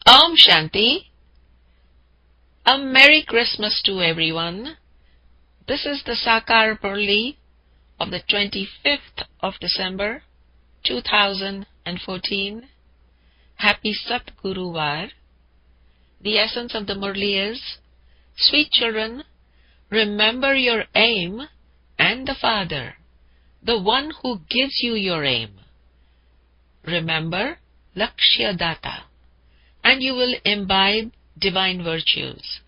Om Shanti. A Merry Christmas to everyone. This is the Sakar MURLI of the 25th of December 2014. Happy Sat Guruvar. The essence of the Murli is, sweet children, remember your aim and the Father, the one who gives you your aim. Remember Lakshya Data, and you will imbibe divine virtues.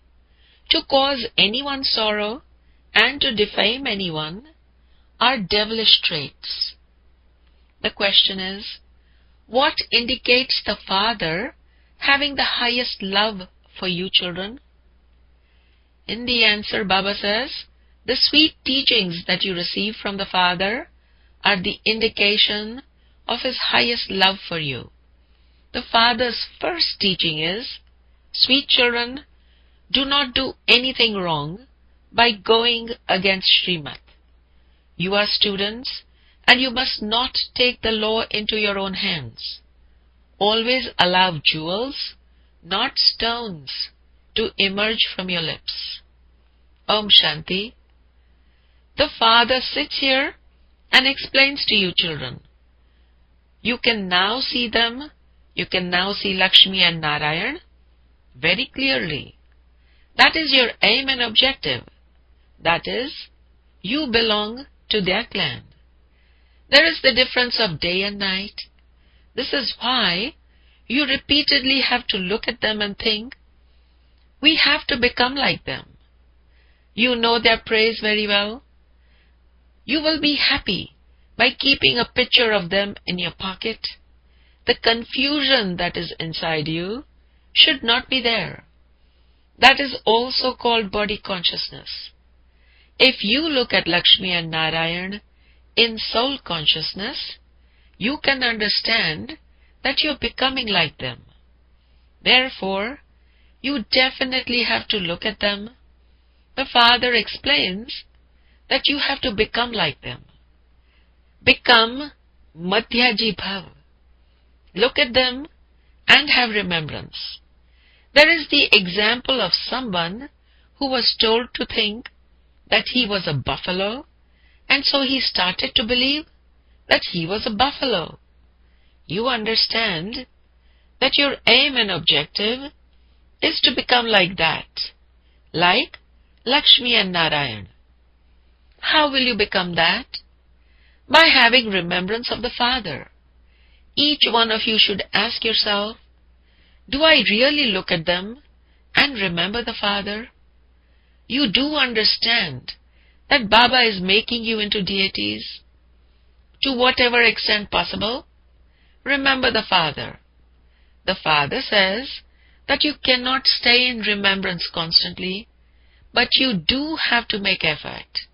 To cause anyone sorrow and to defame anyone are devilish traits. The question is, what indicates the Father having the highest love for you children? In the answer, Baba says, the sweet teachings that you receive from the Father are the indication of His highest love for you. The Father's first teaching is, sweet children, do not do anything wrong by going against Srimad. You are students, and you must not take the law into your own hands. Always allow jewels, not stones, to emerge from your lips. Om Shanti. The Father sits here and explains to you children. You can now see them. You can now see Lakshmi and Narayan very clearly. That is your aim and objective. That is, you belong to their clan. There is the difference of day and night. This is why you repeatedly have to look at them and think, we have to become like them. You know their praise very well. You will be happy by keeping a picture of them in your pocket. The confusion that is inside you should not be there. That is also called body consciousness. If you look at Lakshmi and Narayan in soul consciousness, you can understand that you're becoming like them. Therefore, you definitely have to look at them. The Father explains that you have to become like them. Become Madhyaji Bhav. Look at them and have remembrance. There is the example of someone who was told to think that he was a buffalo, and so he started to believe that he was a buffalo. You understand that your aim and objective is to become like that, like Lakshmi and Narayan. How will you become that? By having remembrance of the Father. Each one of you should ask yourself, do I really look at them and remember the Father? You do understand that Baba is making you into deities. To whatever extent possible, remember the Father. The Father says that you cannot stay in remembrance constantly, but you do have to make effort.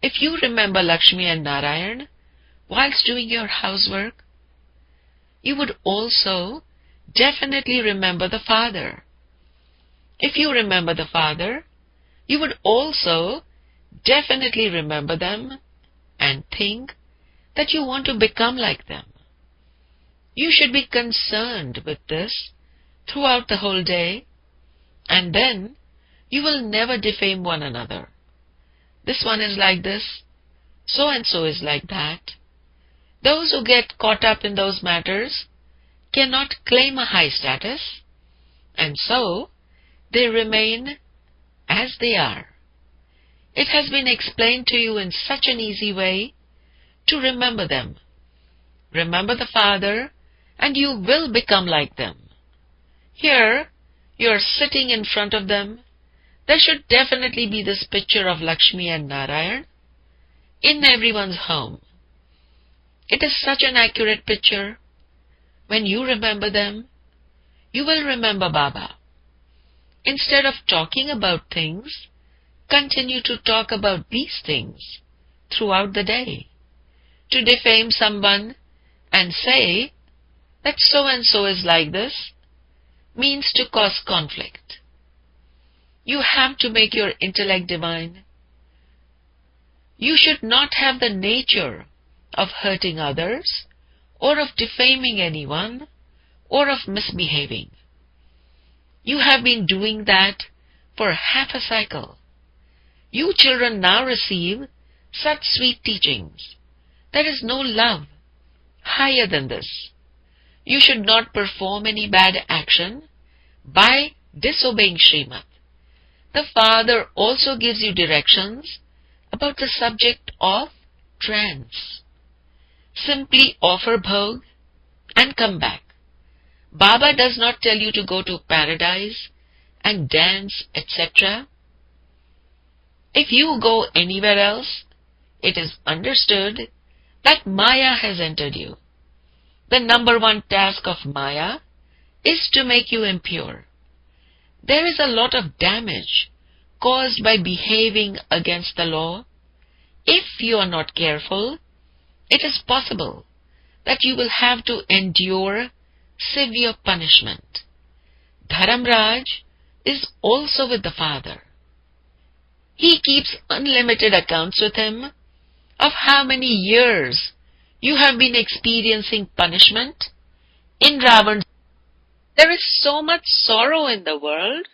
If you remember Lakshmi and Narayan whilst doing your housework, you would also definitely remember the Father. If you remember the Father, you would also definitely remember them and think that you want to become like them. You should be concerned with this throughout the whole day, and then you will never defame one another. This one is like this, so and so is like that. Those who get caught up in those matters cannot claim a high status, and so they remain as they are. It has been explained to you in such an easy way to remember them. Remember the Father, and you will become like them. Here, you are sitting in front of them. There should definitely be this picture of Lakshmi and Narayan in everyone's home. It is such an accurate picture. When you remember them, you will remember Baba. Instead of talking about things, continue to talk about these things throughout the day. To defame someone and say that so and so is like this means to cause conflict. You have to make your intellect divine. You should not have the nature of hurting others, or of defaming anyone, or of misbehaving. You have been doing that for half a cycle. You children now receive such sweet teachings. There is no love higher than this. You should not perform any bad action by disobeying Srimad. The Father also gives you directions about the subject of trance. Simply offer bhog and come back. Baba does not tell you to go to paradise and dance, etc. If you go anywhere else, it is understood that Maya has entered you. The number one task of Maya is to make you impure. There is a lot of damage caused by behaving against the law. If you are not careful, it is possible that you will have to endure severe punishment. Dharamraj is also with the Father. He keeps unlimited accounts with him of how many years you have been experiencing punishment. In Ravan, there is so much sorrow in the world.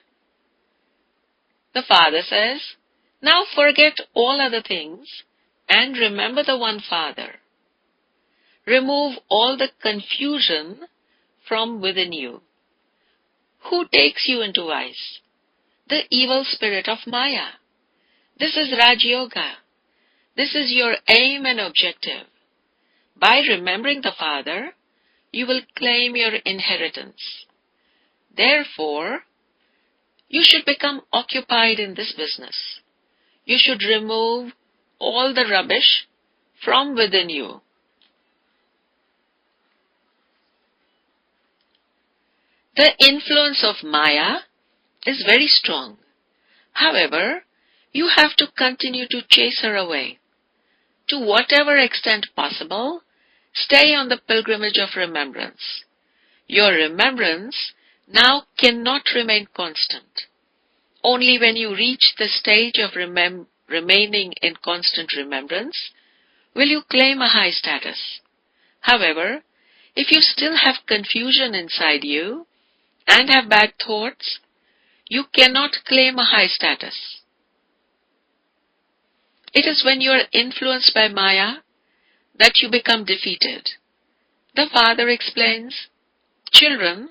The Father says, now forget all other things and remember the one Father. Remove all the confusion from within you. Who takes you into vice? The evil spirit of Maya. This is Raj Yoga. This is your aim and objective. By remembering the Father, you will claim your inheritance. Therefore, you should become occupied in this business. You should remove all the rubbish from within you. The influence of Maya is very strong. However, you have to continue to chase her away. To whatever extent possible, stay on the pilgrimage of remembrance. Your remembrance now cannot remain constant. Only when you reach the stage of remaining in constant remembrance will you claim a high status. However, if you still have confusion inside you and have bad thoughts, you cannot claim a high status. It is when you are influenced by Maya that you become defeated. The Father explains, children,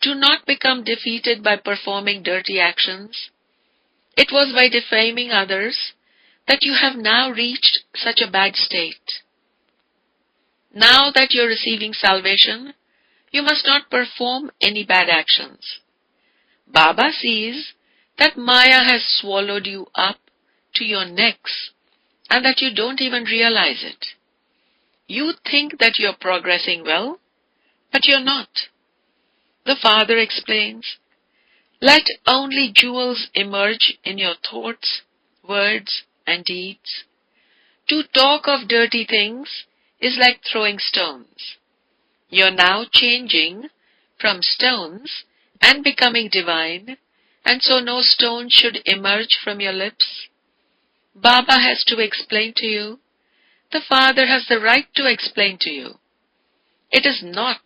do not become defeated by performing dirty actions. It was by defaming others that you have now reached such a bad state. Now that you are receiving salvation, you must not perform any bad actions. Baba sees that Maya has swallowed you up to your necks and that you don't even realize it. You think that you're progressing well, but you're not. The Father explains, let only jewels emerge in your thoughts, words, and deeds. To talk of dirty things is like throwing stones. You're now changing from stones and becoming divine, and so no stone should emerge from your lips. Baba has to explain to you. The Father has the right to explain to you. It is not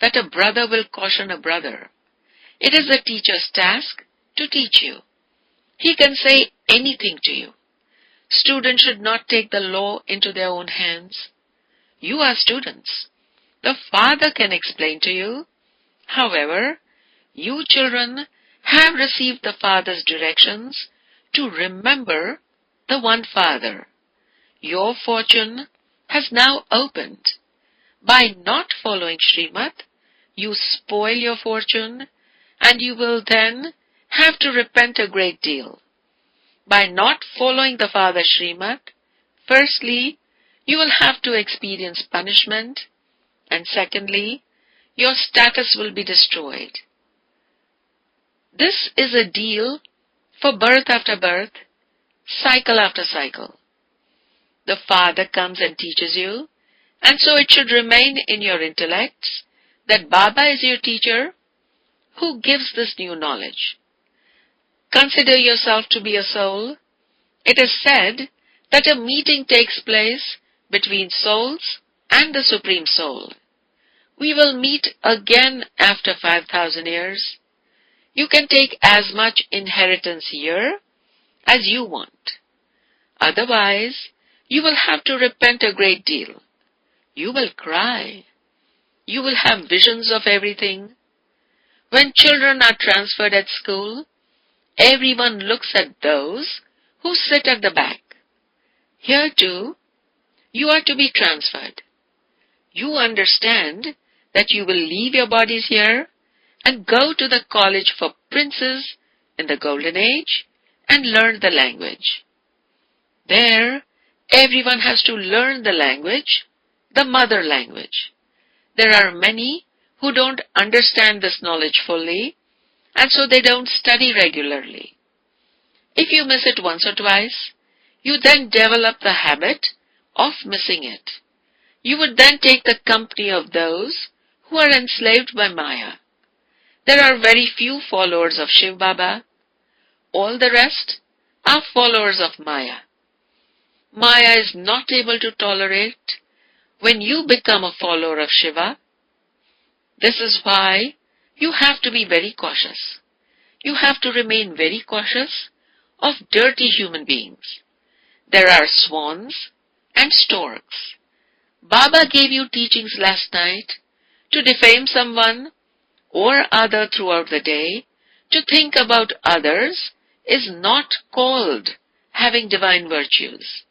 that a brother will caution a brother. It is the teacher's task to teach you. He can say anything to you. Students should not take the law into their own hands. You are students. The Father can explain to you. However, you children have received the Father's directions to remember the one Father. Your fortune has now opened. By not following Srimad, you spoil your fortune, and you will then have to repent a great deal. By not following the Father Srimad, firstly, you will have to experience punishment, and secondly, your status will be destroyed. This is a deal for birth after birth, cycle after cycle. The Father comes and teaches you, and so it should remain in your intellects that Baba is your teacher who gives this new knowledge. Consider yourself to be a soul. It is said that a meeting takes place between souls and the Supreme Soul. We will meet again after 5,000 years. You can take as much inheritance here as you want. Otherwise, you will have to repent a great deal. You will cry. You will have visions of everything. When children are transferred at school, everyone looks at those who sit at the back. Here too, you are to be transferred. You understand that you will leave your bodies here and go to the college for princes in the golden age and learn the language. There, everyone has to learn the language, the mother language. There are many who don't understand this knowledge fully, and so they don't study regularly. If you miss it once or twice, you then develop the habit of missing it. You would then take the company of those who are enslaved by Maya. There are very few followers of Shiv Baba. All the rest are followers of Maya. Maya is not able to tolerate when you become a follower of Shiva. This is why you have to be very cautious. You have to remain very cautious of dirty human beings. There are swans and storks. Baba gave you teachings last night to defame someone or other throughout the day. To think about others is not called having divine virtues.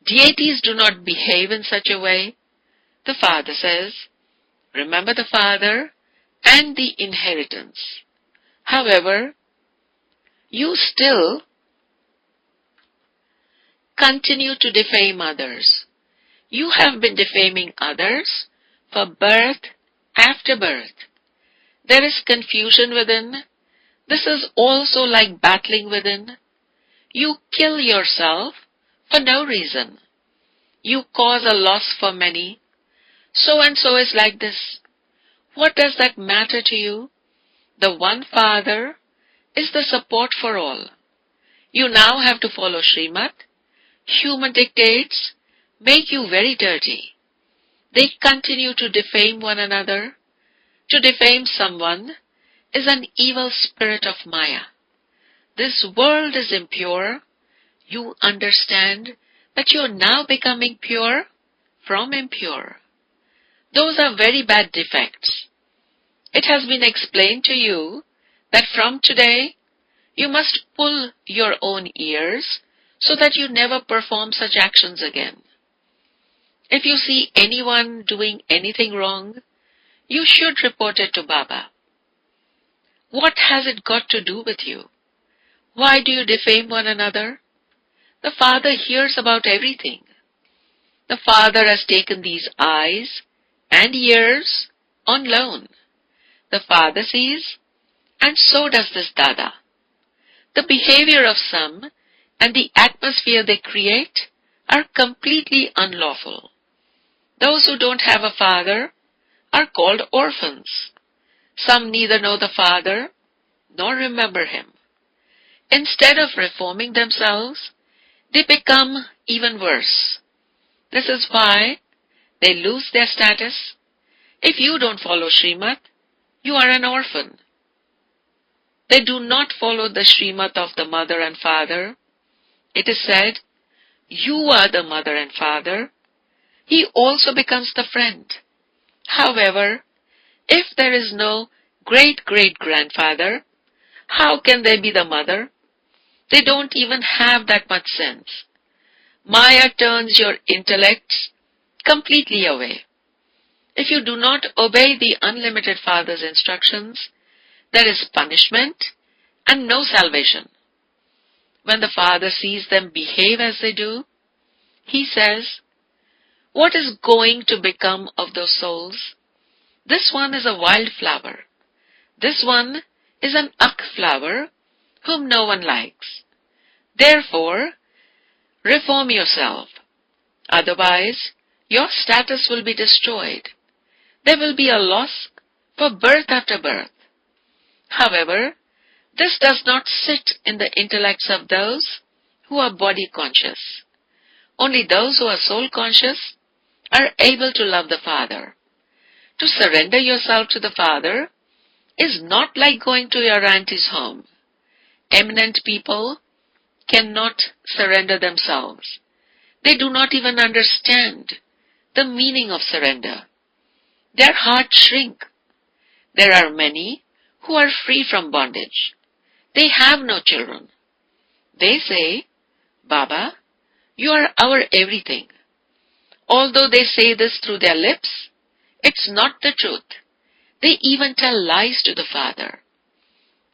Deities do not behave in such a way. The Father says, remember the Father and the inheritance. However, you still continue to defame others. You have been defaming others for birth after birth. There is confusion within. This is also like battling within. You kill yourself for no reason. You cause a loss for many. So and so is like this. What does that matter to you? The one Father is the support for all. You now have to follow Srimad. Human dictates make you very dirty. They continue to defame one another. To defame someone is an evil spirit of Maya. This world is impure. You understand that you are now becoming pure from impure. Those are very bad defects. It has been explained to you that from today you must pull your own ears so that you never perform such actions again. If you see anyone doing anything wrong, you should report it to Baba. What has it got to do with you? Why do you defame one another? The Father hears about everything. The Father has taken these eyes and ears on loan. The Father sees, and so does this Dada. The behavior of some and the atmosphere they create are completely unlawful. Those who don't have a father are called orphans. Some neither know the Father nor remember him. Instead of reforming themselves, they become even worse. This is why they lose their status. If you don't follow Srimad, you are an orphan. They do not follow the Srimad of the mother and father. It is said, you are the mother and father. He also becomes the friend. However, if there is no great-great-grandfather, how can they be the mother? They don't even have that much sense. Maya turns your intellects completely away. If you do not obey the unlimited Father's instructions, there is punishment and no salvation. When the Father sees them behave as they do, he says, what is going to become of those souls? This one is a wild flower. This one is an ak flower whom no one likes. Therefore, reform yourself. Otherwise, your status will be destroyed. There will be a loss for birth after birth. However, this does not sit in the intellects of those who are body conscious. Only those who are soul conscious are able to love the Father. To surrender yourself to the Father is not like going to your auntie's home. Eminent people cannot surrender themselves. They do not even understand the meaning of surrender. Their hearts shrink. There are many who are free from bondage. They have no children. They say, Baba, you are our everything. Although they say this through their lips, it's not the truth. They even tell lies to the Father.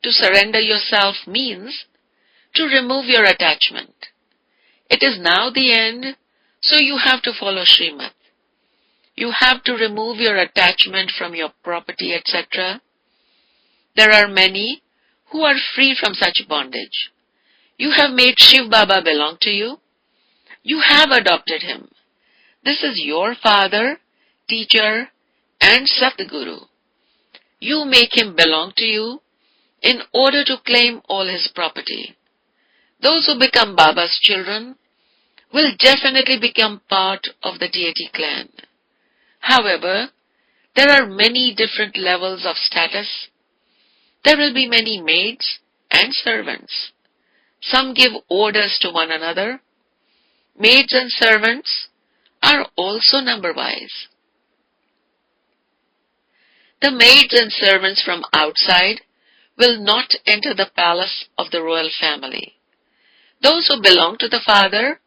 To surrender yourself means to remove your attachment. It is now the end, so you have to follow Srimad. You have to remove your attachment from your property, etc. There are many who are free from such bondage. You have made Shiv Baba belong to you. You have adopted him. This is your father, teacher, and Satguru. You make him belong to you in order to claim all his property. Those who become Baba's children will definitely become part of the deity clan. However, there are many different levels of status. There will be many maids and servants. Some give orders to one another. Maids and servants are also number-wise. The maids and servants from outside will not enter the palace of the royal family. Those who belong to the Father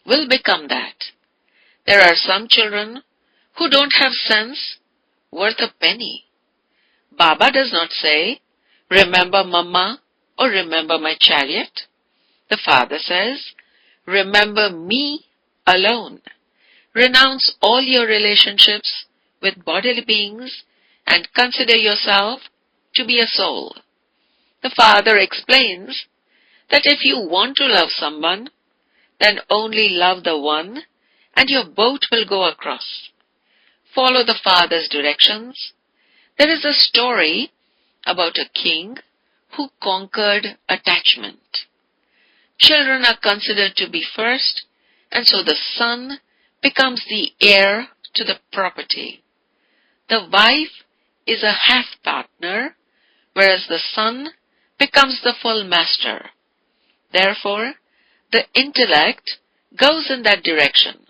will become that. There are some children who don't have sense worth a penny. Baba does not say, remember Mama or remember my chariot. The Father says, remember me alone. Renounce all your relationships with bodily beings and consider yourself to be a soul. The Father explains that if you want to love someone, then only love the one and your boat will go across. Follow the Father's directions. There is a story about a king who conquered attachment. Children are considered to be first, and so the son becomes the heir to the property. The wife is a half-partner, whereas the son becomes the full master. Therefore, the intellect goes in that direction.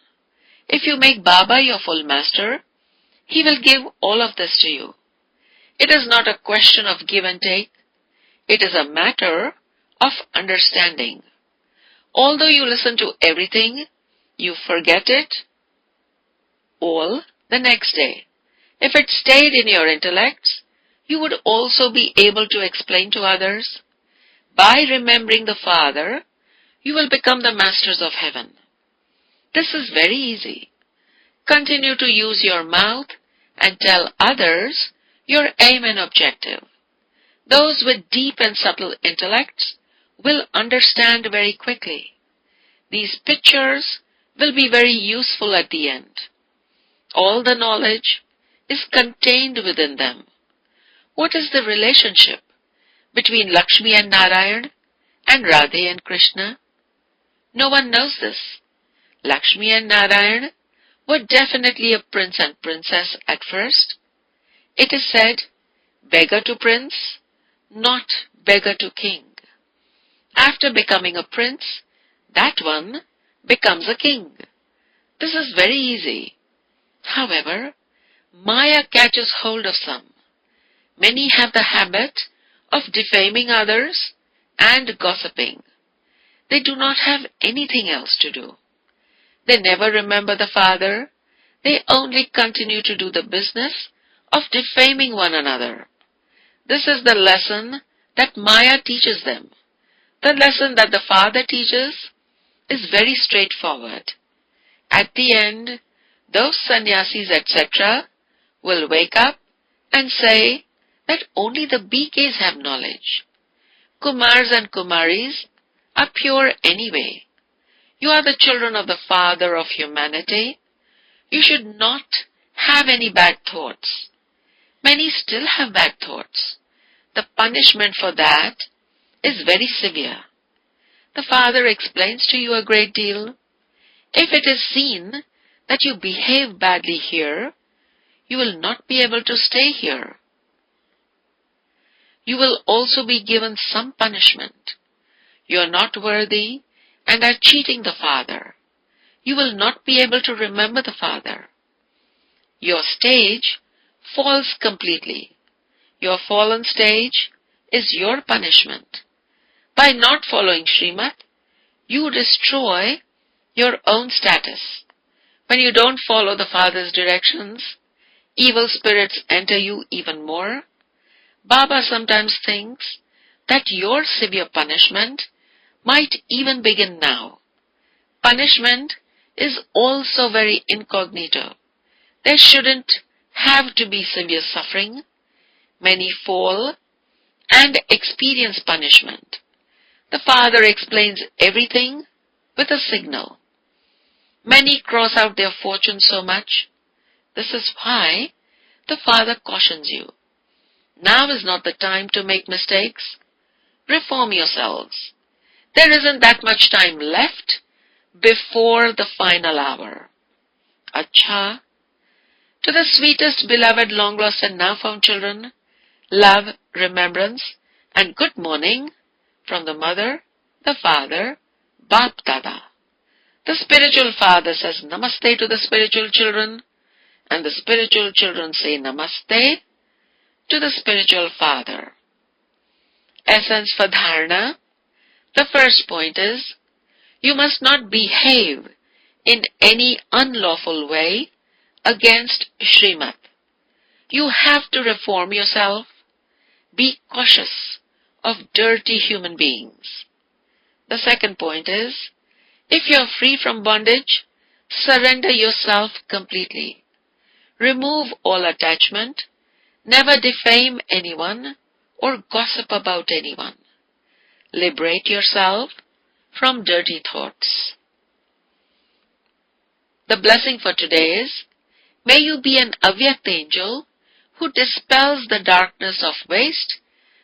If you make Baba your full master, he will give all of this to you. It is not a question of give and take. It is a matter of understanding. Although you listen to everything, you forget it all the next day. If it stayed in your intellect, you would also be able to explain to others. By remembering the Father, you will become the masters of heaven. This is very easy. Continue to use your mouth and tell others your aim and objective. Those with deep and subtle intellects will understand very quickly. These pictures will be very useful at the end. All the knowledge is contained within them. What is the relationship between Lakshmi and Narayan and Radhe and Krishna? No one knows this. Lakshmi and Narayan were definitely a prince and princess at first. It is said, beggar to prince, not beggar to king. After becoming a prince, that one becomes a king. This is very easy. However, Maya catches hold of some. Many have the habit of defaming others and gossiping. They do not have anything else to do. They never remember the Father. They only continue to do the business of defaming one another. This is the lesson that Maya teaches them. The lesson that the Father teaches is very straightforward. At the end, those sannyasis, etc., will wake up and say that only the BKs have knowledge. Kumars and Kumaris are pure anyway. You are the children of the Father of humanity. You should not have any bad thoughts. Many still have bad thoughts. The punishment for that is very severe. The Father explains to you a great deal. If it is seen that you behave badly here, you will not be able to stay here. you will also be given some punishment. You are not worthy and are cheating the Father. You will not be able to remember the Father. Your stage falls completely. Your fallen stage is your punishment. By not following Srimad, you destroy your own status. When you don't follow the Father's directions, evil spirits enter you even more. Baba sometimes thinks that your severe punishment might even begin now. Punishment is also very incognito. There shouldn't have to be severe suffering. Many fall and experience punishment. The Father explains everything with a signal. Many cross out their fortune so much. This is why the Father cautions you. Now is not the time to make mistakes. Reform yourselves. There isn't that much time left before the final hour. Acha. To the sweetest, beloved, long-lost and now-found children, love, remembrance, and good morning from the Mother, the Father, Bap Dada. The spiritual father says namaste to the spiritual children, and the spiritual children say namaste to the spiritual father. Essence for dharana. The first point is, you must not behave in any unlawful way against Srimad. You have to reform yourself. Be cautious of dirty human beings. The second point is, if you are free from bondage, surrender yourself completely. Remove all attachment. Never defame anyone or gossip about anyone. Liberate yourself from dirty thoughts. The blessing for today is, may you be an Avyakt angel who dispels the darkness of waste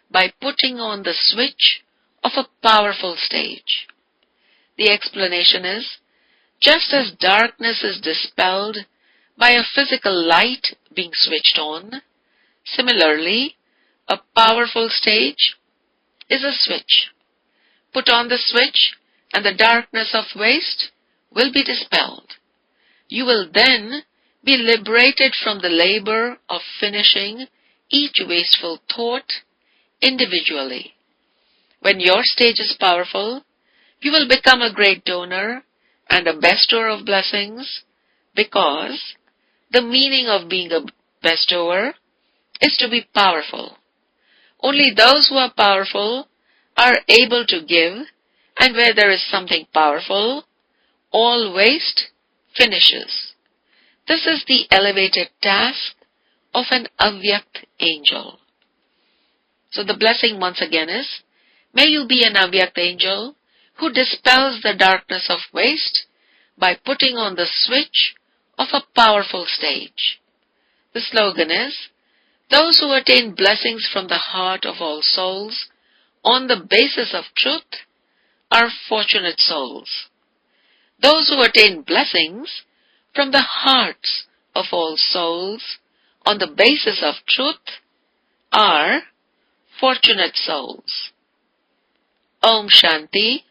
by putting on the switch of a powerful stage. The explanation is, just as darkness is dispelled by a physical light being switched on, similarly, a powerful stage is a switch. Put on the switch and the darkness of waste will be dispelled. You will then be liberated from the labor of finishing each wasteful thought individually. When your stage is powerful, you will become a great donor and a bestower of blessings, because the meaning of being a bestower is to be powerful. Only those who are powerful are able to give, and where there is something powerful, all waste finishes. This is the elevated task of an Avyakt angel. So the blessing once again is, may you be an Avyakt angel who dispels the darkness of waste by putting on the switch of a powerful stage. The slogan is, those who attain blessings from the heart of all souls on the basis of truth are fortunate souls. Those who attain blessings from the hearts of all souls on the basis of truth are fortunate souls. Om Shanti.